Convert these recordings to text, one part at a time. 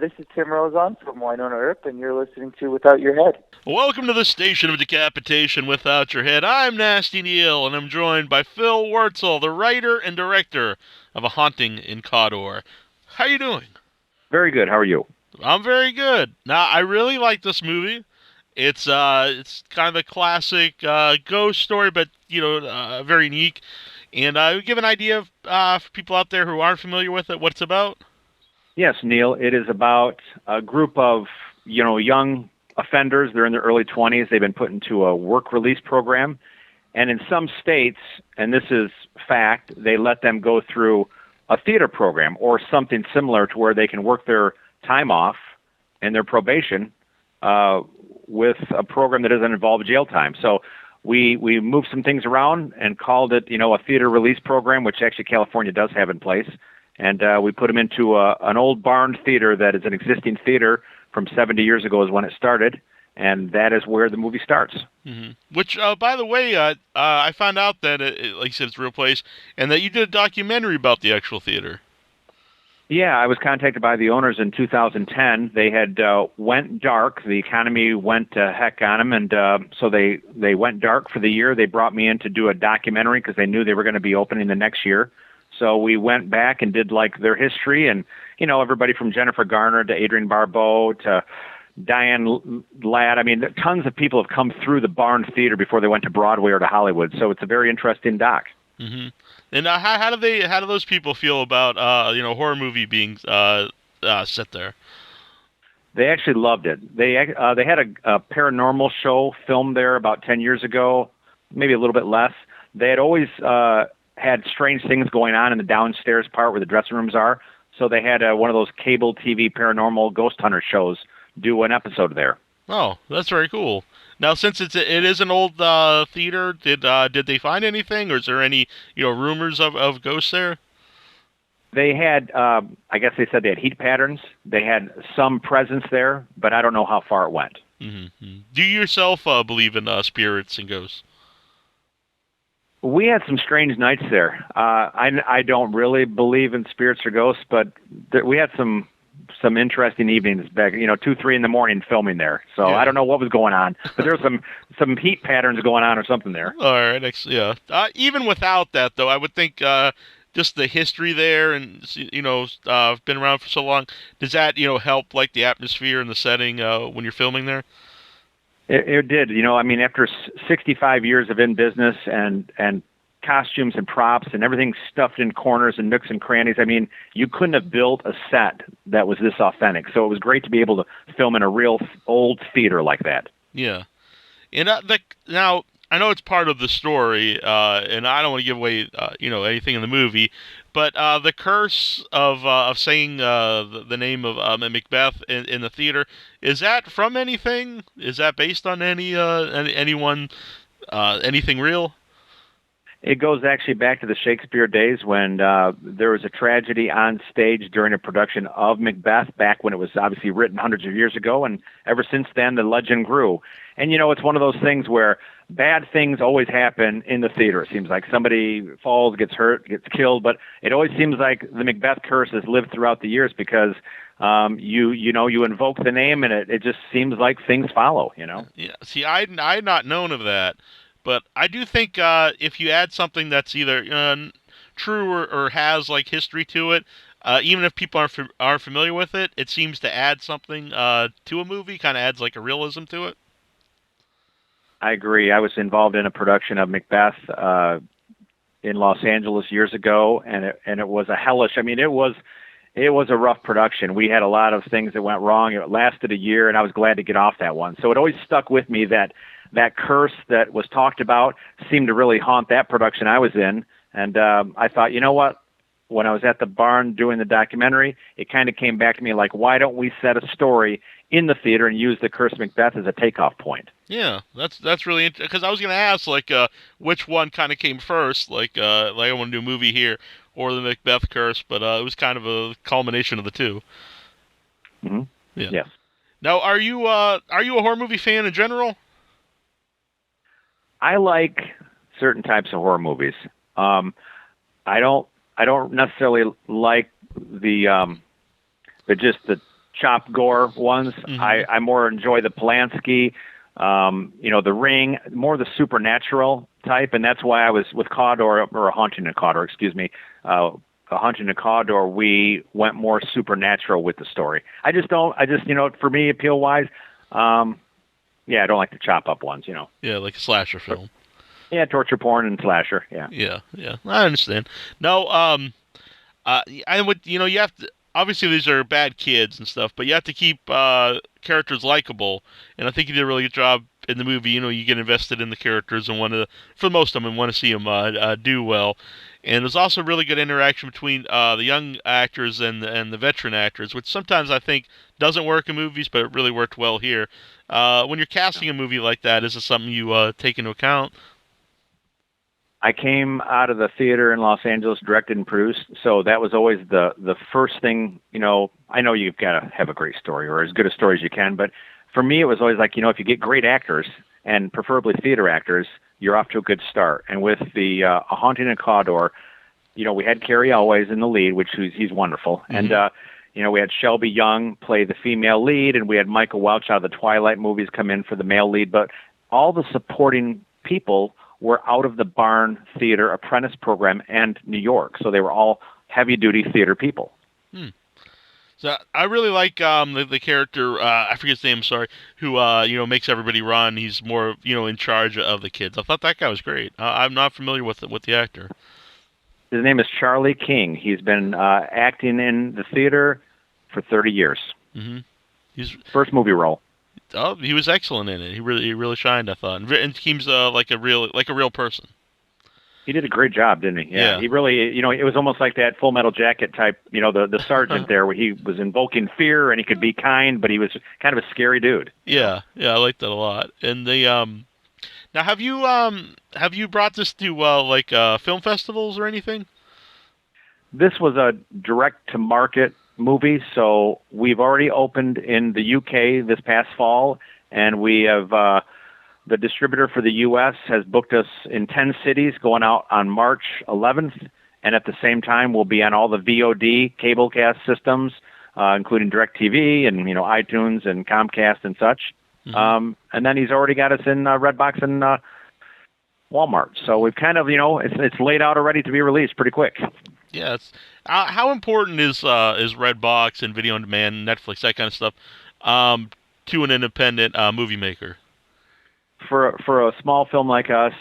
This is Tim Rozon from Winona Earp, and you're listening to Without Your Head. Welcome to the station of decapitation without your head. I'm Nasty Neil, and I'm joined by Phil Wurtzel, the writer and director of A Haunting in Cawdor. How you doing? Very good. How are you? I'm very good. Now, I really like this movie. It's kind of a classic ghost story, but very unique. And give an idea for people out there who aren't familiar with it, what it's about. Yes, Neil. It is about a group of young offenders. They're in their early 20s. They've been put into a work release program, and in some states, and this is fact, they let them go through a theater program or something similar to where they can work their time off and their probation with a program that doesn't involve jail time. So we moved some things around and called it, a theater release program, which actually California does have in place. And we put them into an old barn theater that is an existing theater from 70 years ago is when it started. And that is where the movie starts. Mm-hmm. Which, by the way, I found out that, like you said, it's a real place, and that you did a documentary about the actual theater. Yeah, I was contacted by the owners in 2010. They had went dark. The economy went to heck on them, and so they went dark for the year. They brought me in to do a documentary because they knew they were going to be opening the next year. So we went back and did like their history, and everybody from Jennifer Garner to Adrienne Barbeau to Diane Ladd. I mean, tons of people have come through the Barn Theater before they went to Broadway or to Hollywood. So it's a very interesting doc. Mm-hmm. And how do those people feel about horror movie being set there? They actually loved it. They had a paranormal show filmed there about 10 years ago, maybe a little bit less. They had always had strange things going on in the downstairs part where the dressing rooms are. So they had one of those cable TV paranormal ghost hunter shows do an episode there. Oh, that's very cool. Now, since it is an old theater, did they find anything, or is there any rumors of ghosts there? They had, I guess they said they had heat patterns. They had some presence there, but I don't know how far it went. Mm-hmm. Do you yourself believe in spirits and ghosts? We had some strange nights there. I don't really believe in spirits or ghosts, but we had some interesting evenings back, 2, 3 in the morning filming there. So yeah. I don't know what was going on, but there was some heat patterns going on or something there. All right, yeah. Even without that, though, I would think just the history there, and been around for so long. Does that help like the atmosphere and the setting when you're filming there? It did. After 65 years of in business and costumes and props and everything stuffed in corners and nooks and crannies, you couldn't have built a set that was this authentic. So it was great to be able to film in a real old theater like that. Yeah. And now, I know it's part of the story, and I don't want to give away, anything in the movie, but the curse of saying the name of Macbeth in the theater, is that from anything? Is that based on anyone, anything real? It goes actually back to the Shakespeare days when there was a tragedy on stage during a production of Macbeth, back when it was obviously written hundreds of years ago, and ever since then the legend grew. And it's one of those things where bad things always happen in the theater. It seems like somebody falls, gets hurt, gets killed, but it always seems like the Macbeth curse has lived throughout the years because you invoke the name and it just seems like things follow. Yeah. See, I'd not known of that. But I do think if you add something that's either true or has like history to it, even if people aren't familiar with it, it seems to add something to a movie. Kind of adds like a realism to it. I agree. I was involved in a production of Macbeth in Los Angeles years ago, and it was a hellish. It was a rough production. We had a lot of things that went wrong. It lasted a year, and I was glad to get off that one. So it always stuck with me that curse that was talked about seemed to really haunt that production I was in. And I thought, you know what? When I was at the barn doing the documentary, it kind of came back to me like, why don't we set a story in the theater and use the Curse of Macbeth as a takeoff point? Yeah, that's really interesting. Because I was going to ask, like, which one kind of came first? Like I want to do a movie here or the Macbeth Curse, but it was kind of a culmination of the two. Mm-hmm. Yeah. Yes. Now, are you a horror movie fan in general? I like certain types of horror movies. I don't necessarily like the chop gore ones. Mm-hmm. I more enjoy the Polanski, the Ring, more the supernatural type, and that's why I was with Cawdor, or A Haunting in Cawdor, excuse me. A Haunting in Cawdor, we went more supernatural with the story. I just, for me, appeal-wise, I don't like the chop-up ones, Yeah, like a slasher film. Yeah, torture porn and slasher, yeah. Yeah, I understand. No, and with you have to, obviously these are bad kids and stuff, but you have to keep characters likable, and I think you did a really good job in the movie. You get invested in the characters and for most of them, want to see them do well. And there's also really good interaction between the young actors and the veteran actors, which sometimes I think doesn't work in movies, but it really worked well here. When you're casting a movie like that, is it something you take into account? I came out of the theater in Los Angeles, directed and produced, so that was always the first thing. I know you've got to have a great story, or as good a story as you can, but for me, it was always like, if you get great actors, and preferably theater actors, you're off to a good start. And with the A Haunting in Cawdor, we had Carrie Elways in the lead, which he's wonderful, Mm-hmm. and we had Shelby Young play the female lead, and we had Michael Welch out of the Twilight movies come in for the male lead, but all the supporting people were out of the Barn Theater Apprentice program and New York, so they were all heavy-duty theater people. So I really like the character, I forget his name, sorry, who makes everybody run. He's more in charge of the kids. I thought that guy was great. I'm not familiar with the actor. His name is Charlie King. He's been acting in the theater for 30 years. Mm-hmm. His first movie role. Oh, he was excellent in it. He really shined, I thought. And seems like a real person. He did a great job, didn't he? Yeah. He really, it was almost like that Full Metal Jacket type, the sergeant there, where he was invoking fear and he could be kind, but he was kind of a scary dude. Yeah, I like that a lot. And now have you brought this to film festivals or anything? This was a direct-to-market movie, so we've already opened in the UK this past fall, and we have the distributor for the US has booked us in 10 cities going out on March 11th, and at the same time we'll be on all the VOD cablecast systems, including DirecTV and iTunes and Comcast and such. Mm-hmm. And then he's already got us in Redbox and Walmart. So we've kind of, it's laid out already to be released pretty quick. Yeah, how important is Redbox and video on demand, Netflix, that kind of stuff, to an independent movie maker? For a small film like us,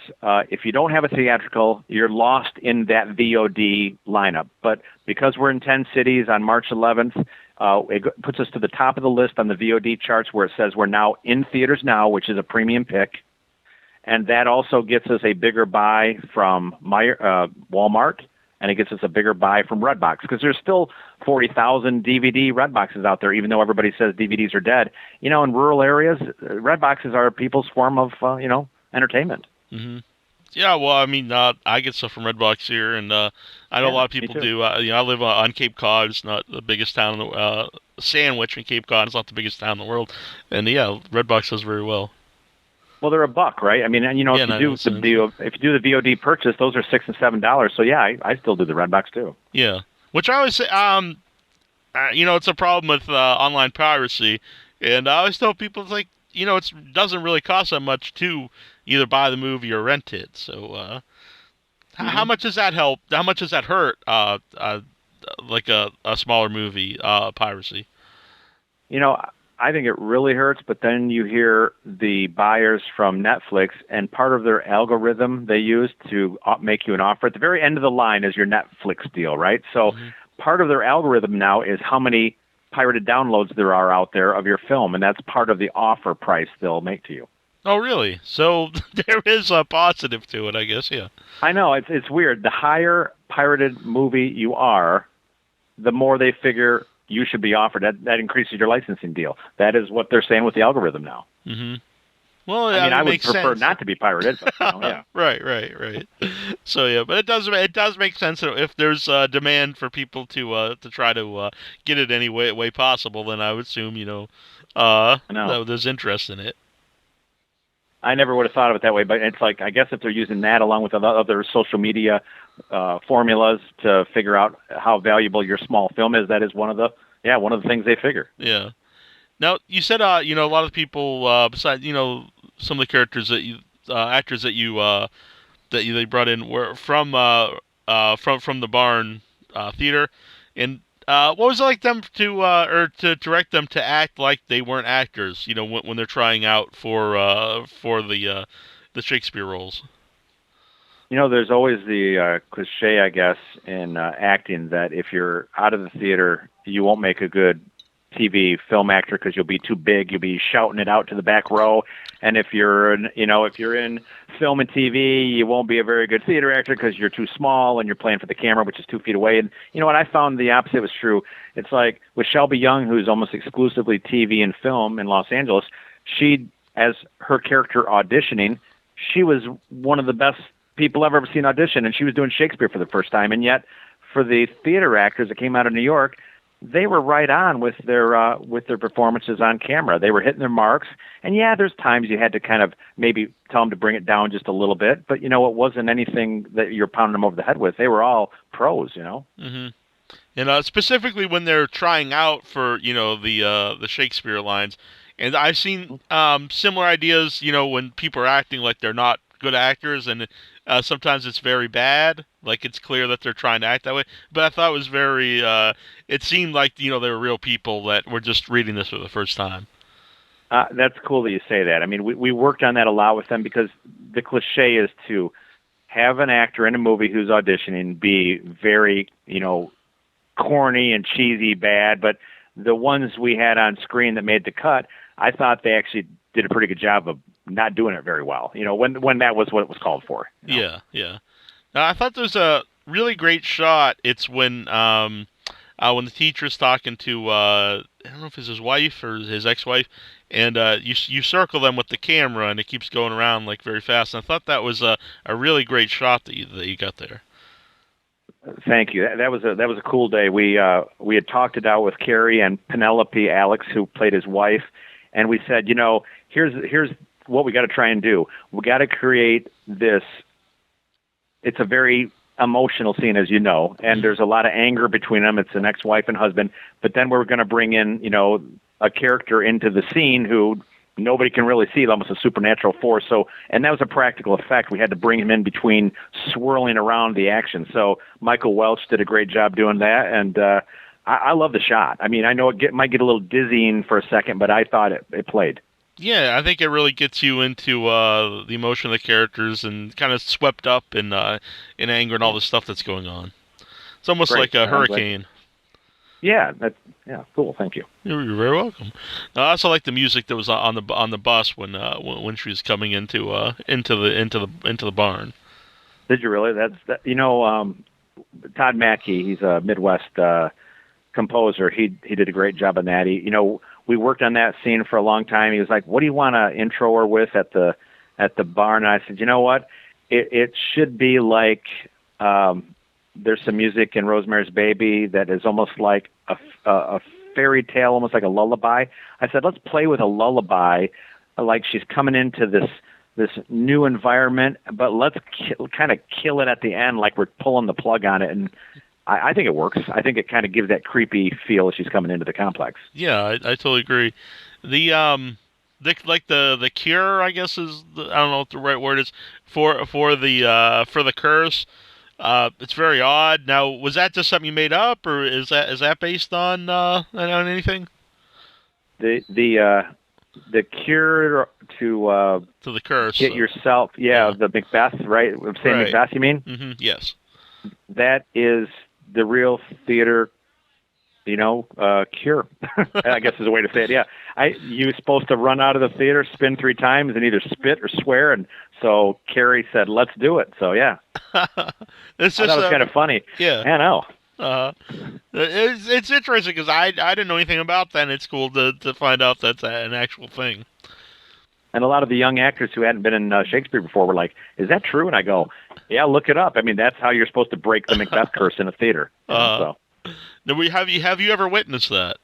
if you don't have a theatrical, you're lost in that VOD lineup. But because we're in 10 cities on March 11th, it puts us to the top of the list on the VOD charts, where it says we're now in theaters now, which is a premium pick. And that also gets us a bigger buy from Walmart, and it gets us a bigger buy from Redbox, because there's still 40,000 DVD Redboxes out there, even though everybody says DVDs are dead. In rural areas, Redboxes are people's form of, entertainment. Mm-hmm. Yeah, well, I mean, I get stuff from Redbox here, and I know a lot of people do. I live on Cape Cod. It's not the biggest town in the Sandwich in Cape Cod. It's not the biggest town in the world, and Redbox does very well. Well, they're $1, right? I mean, if you do the VOD purchase, those are $6 and $7. So yeah, I still do the Redbox too. Yeah, which I always say, it's a problem with online piracy, and I always tell people it's like, it doesn't really cost that much to either buy the movie or rent it. So, how much does that help? How much does that hurt? Like a smaller movie piracy. I think it really hurts, but then you hear the buyers from Netflix, and part of their algorithm they use to make you an offer at the very end of the line is your Netflix deal, right? So part of their algorithm now is how many pirated downloads there are out there of your film, and that's part of the offer price they'll make to you. Oh, really? So there is a positive to it, I guess, yeah. I know, it's weird. The higher pirated movie you are, the more they figure you should be offered. That increases your licensing deal. That is what they're saying with the algorithm now. Mm-hmm. Well, I would prefer sense. not to be pirated. But, yeah. Right. So but it does make sense that if there's demand for people to try to get it any way possible, then I would assume that there's interest in it. I never would have thought of it that way, but it's like, I guess if they're using that along with other social media formulas to figure out how valuable your small film is, that is one of the things they figure. Yeah. Now, you said, a lot of people, besides, some of the characters that actors they brought in were from the Barn theater, and what was it like them to or to direct them to act like they weren't actors? When they're trying out for the Shakespeare roles. There's always the cliche, I guess, in acting that if you're out of the theater, you won't make a good TV film actor because you'll be too big. You'll be shouting it out to the back row. And if you're in film and TV, you won't be a very good theater actor because you're too small and you're playing for the camera, which is 2 feet away. And you know what? I found the opposite was true. It's like with Shelby Young, who's almost exclusively TV and film in Los Angeles. As her character auditioning, she was one of the best people I've ever seen audition, and she was doing Shakespeare for the first time. And yet, for the theater actors that came out of New York, they were right on with their performances on camera. They were hitting their marks. And yeah, there's times you had to kind of maybe tell them to bring it down just a little bit, but it wasn't anything that you're pounding them over the head with. They were all pros. Mm-hmm. And specifically when they're trying out for the Shakespeare lines, and I've seen similar ideas. When people are acting like they're not good actors, and sometimes it's very bad. Like it's clear that they're trying to act that way. But I thought it was very. It seemed like they were real people that were just reading this for the first time. That's cool that you say that. I mean, we worked on that a lot with them because the cliche is to have an actor in a movie who's auditioning be very, corny and cheesy bad, but the ones we had on screen that made the cut, I thought they actually did a pretty good job of not doing it very well. When that was what it was called for. Yeah, yeah. Now, I thought there was a really great shot. It's when the teacher's talking to I don't know if it's his wife or his ex-wife, and you circle them with the camera, and it keeps going around like very fast. And I thought that was a really great shot that you got there. Thank you. That was a cool day. We had talked it out with Carrie and Penelope Alex, who played his wife, and we said, here's what we got to try and do. We got to create this. It's a very emotional scene, as you know, and there's a lot of anger between them. It's an ex-wife and husband, but then we're going to bring in, a character into the scene who nobody can really see, almost a supernatural force. So, and that was a practical effect. We had to bring him in between swirling around the action. So Michael Welch did a great job doing that, and I love the shot. I mean, I know it might get a little dizzying for a second, but I thought it played. Yeah, I think it really gets you into the emotion of the characters and kind of swept up in anger and all the stuff that's going on. It's almost like a hurricane. Yeah, cool. Thank you. You're very welcome. I also like the music that was on the bus when she was coming into the barn. Did you really? Todd Mackey. He's a Midwest composer. He did a great job on that. We worked on that scene for a long time. He was like, "What do you want to intro her with at the barn?" And I said, "You know what? It should be like." There's some music in Rosemary's Baby that is almost like a fairy tale, almost like a lullaby. I said, let's play with a lullaby, like she's coming into this new environment, but let's kind of kill it at the end, like we're pulling the plug on it. And I think it works. I think it kind of gives that creepy feel as she's coming into the complex. Yeah, I totally agree. The cure, I guess I don't know what the right word is for the curse. It's very odd. Now, was that just something you made up, or is that based on anything? The cure to the curse. Get yourself, the Macbeth, right? I'm saying right. Macbeth, you mean? Mm-hmm. Yes. That is the real theater, cure. I guess is a way to say it. Yeah, you're supposed to run out of the theater, spin 3 times, and either spit or swear. And so Carrie said, "Let's do it." So yeah, it's just that was kind of funny. Yeah, I know. It's interesting because I didn't know anything about that. And it's cool to find out that's an actual thing. And a lot of the young actors who hadn't been in Shakespeare before were like, "Is that true?" And I go, "Yeah, look it up. I mean, that's how you're supposed to break the Macbeth curse in a theater." So. Now, have you ever witnessed that?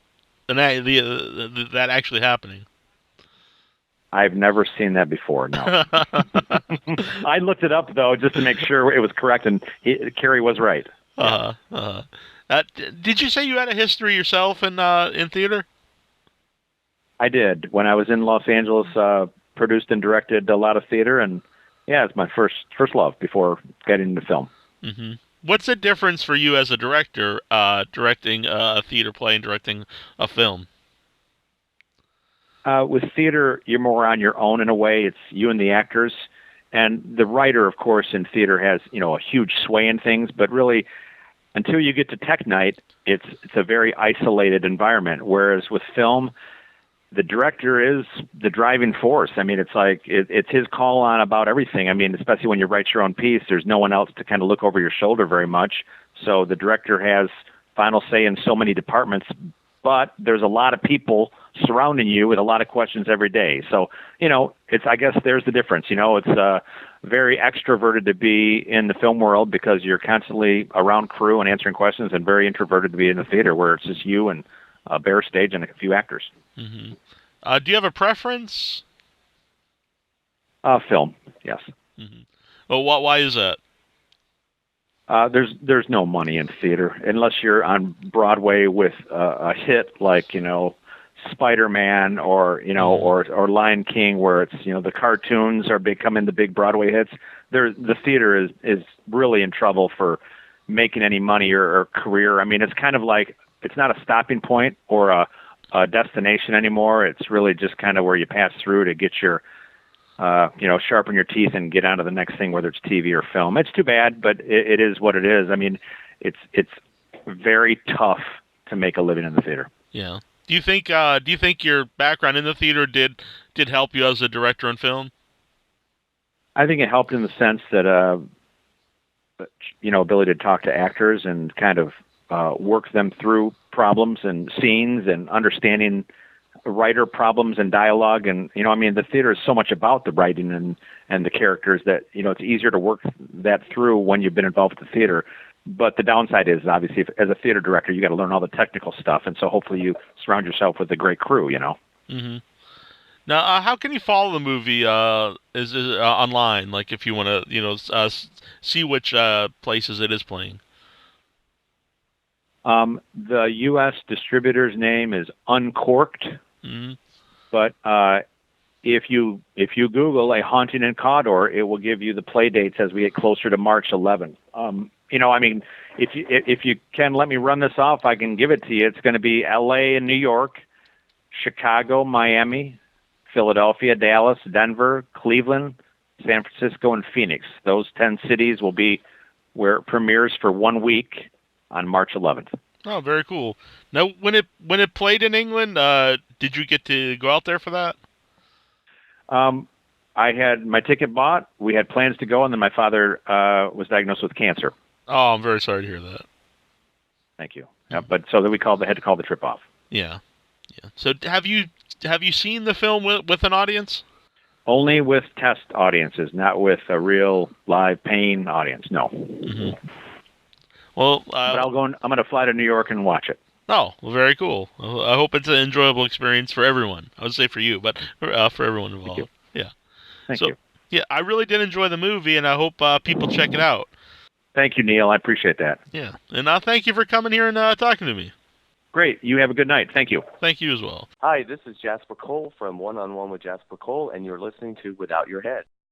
And that actually happening? I've never seen that before. No. I looked it up though just to make sure it was correct, and Carrie was right. Did you say you had a history yourself in theater? I did. When I was in Los Angeles, produced and directed a lot of theater, and yeah, it's my first love before getting into film. Mm-hmm. What's the difference for you as a director, directing a theater play and directing a film? With theater, you're more on your own in a way. It's you and the actors, and the writer, of course, in theater has a huge sway in things. But really, until you get to tech night, it's a very isolated environment. Whereas with film, the director is the driving force. I mean, it's like it's his call on about everything. I mean, especially when you write your own piece, there's no one else to kind of look over your shoulder very much. So the director has final say in so many departments, but there's a lot of people surrounding you with a lot of questions every day. So, I guess there's the difference. It's very extroverted to be in the film world because you're constantly around crew and answering questions, and very introverted to be in the theater where it's just you and a bare stage and a few actors. Mm-hmm. Do you have a preference? Film, yes. Mm-hmm. Well, why is that? There's no money in theater unless you're on Broadway with a hit like Spider-Man or or Lion King, where it's the cartoons are becoming the big Broadway hits. The theater is really in trouble for making any money or career. I mean, it's kind of like it's not a stopping point or a destination anymore. It's really just kind of where you pass through to get your sharpen your teeth and get on to the next thing, whether it's TV or film. It's too bad, but it is what it is. I mean, it's very tough to make a living in the theater. Yeah. Do you think your background in the theater did help you as a director on film? I think it helped in the sense that ability to talk to actors and kind of work them through problems and scenes and understanding writer problems and dialogue. And the theater is so much about the writing and the characters that it's easier to work that through when you've been involved with the theater. But the downside is, obviously, as a theater director, you got to learn all the technical stuff, and so hopefully you surround yourself with a great crew. Mm-hmm. Now, how can you follow the movie? Is it online? Like, if you want to, see which places it is playing. The U.S. distributor's name is Uncorked, but if you Google A Haunting in Cawdor, it will give you the play dates as we get closer to March 11th. If you can let me run this off, I can give it to you. It's going to be L.A. and New York, Chicago, Miami, Philadelphia, Dallas, Denver, Cleveland, San Francisco, and Phoenix. Those 10 cities will be where it premieres for 1 week on March 11th. Oh, very cool. Now, when it played in England, did you get to go out there for that? I had my ticket bought. We had plans to go, and then my father was diagnosed with cancer. Oh, I'm very sorry to hear that. Thank you. But so that we had to call the trip off. Yeah. So have you seen the film with an audience? Only with test audiences, not with a real live paying audience. No. Mm-hmm. Well, but I'm going to fly to New York and watch it. Oh, well, very cool. I hope it's an enjoyable experience for everyone. I would say for you, but for everyone involved. Thank you. Yeah. Thank you. Yeah, I really did enjoy the movie, and I hope people check it out. Thank you, Neil. I appreciate that. Yeah, and thank you for coming here and talking to me. Great. You have a good night. Thank you. Thank you as well. Hi, this is Jasper Cole from One on One with Jasper Cole, and you're listening to Without Your Head.